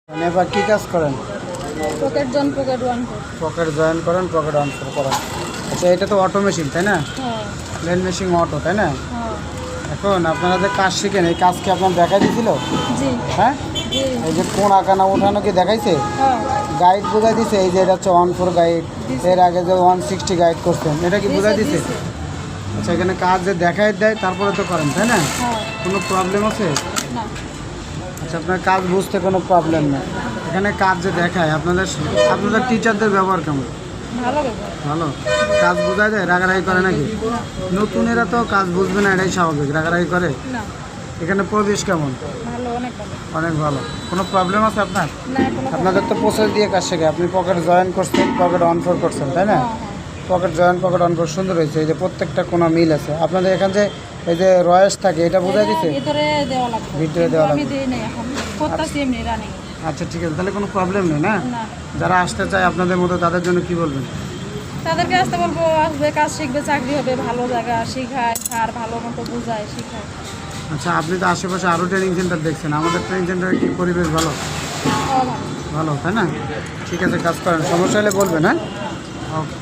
এবার কি কাজ করেন? পকেট জয়েন করেন, পকেট অন করেন। আচ্ছা, এটা তো অটো মেশিন তাই না? হ্যাঁ প্লেন মেশিন অটো তাই না? হ্যাঁ এখন আপনারা যে কাজ শিখেন এই কাজ কি আপনার দেখা দিয়েছিল? জি হ্যাঁ, জি এই যে কোন আঁকানা ওঠানো কি দেখাইছে? হ্যাঁ গাইড বোঝাই দিছে? এই যে এটা হচ্ছে 1/4 গাইড, এর আগে যে 160 গাইড করতেন এটা কি বোঝাই দিছে? আচ্ছা, এখানে কাজ যে দেখাই দেয় তারপরে তো করেন তাই না? হ্যাঁ কোনো প্রবলেম আছে? না আচ্ছা, আপনার কাজ বুঝতে কোনো প্রবলেম নেই। এখানে কাজ যে দেখায় আপনাদের টিচারদের ব্যবহার কেমন? ভালো ব্যবহার ভালো। কাজ বোঝায় যায়? রাগারাগি করে নাকি? নতুনেরা তো কাজ বুঝবে না, এটাই স্বাভাবিক। রাগারাগি করে? না এখানে পরিবেশ কেমন? ভালো অনেক ভালো অনেক ভালো। কোনো প্রবলেম আছে আপনার? না কোনো আপনাদের তো প্রসেস দিয়ে কাজ শেখে। আপনি পকেট জয়েন করছেন, পকেট অন ফোর করছেন তাই না? Pocket join, pocket on four সুন্দর হয়েছে। এই যে প্রত্যেকটা কোনো মিল আছে। আপনাদের এখানে যে এই যে রয়েস থাকে এটা বোঝাই দিছে? ভিতরে দেওয়া লাগবে ভিতরে দেওয়া আমি লাগবে। দিই নাই এখন করতেছি এমনি রানিং আচ্ছা, ঠিক আছে, তাহলে কোনো প্রবলেম নেই না? না যারা আসতে চায় আপনাদের মতো তাদের জন্য কি বলবেন? তাদেরকে আসতে বলবো, আসবে, কাজ শিখবে, চাকরি হবে, ভালো জায়গা শিখায় আর ভালো মতো বোঝায় শিখায়। আচ্ছা, আপনি তো আশেপাশে আরও ট্রেনিং সেন্টার দেখছেন, আমাদের ট্রেনিং সেন্টারে কি পরিবেশ ভালো? ভালো ভালো তাই না? ঠিক আছে, কাজ করেন, সমস্যা হলে বলবেন। হ্যাঁ, ওকে।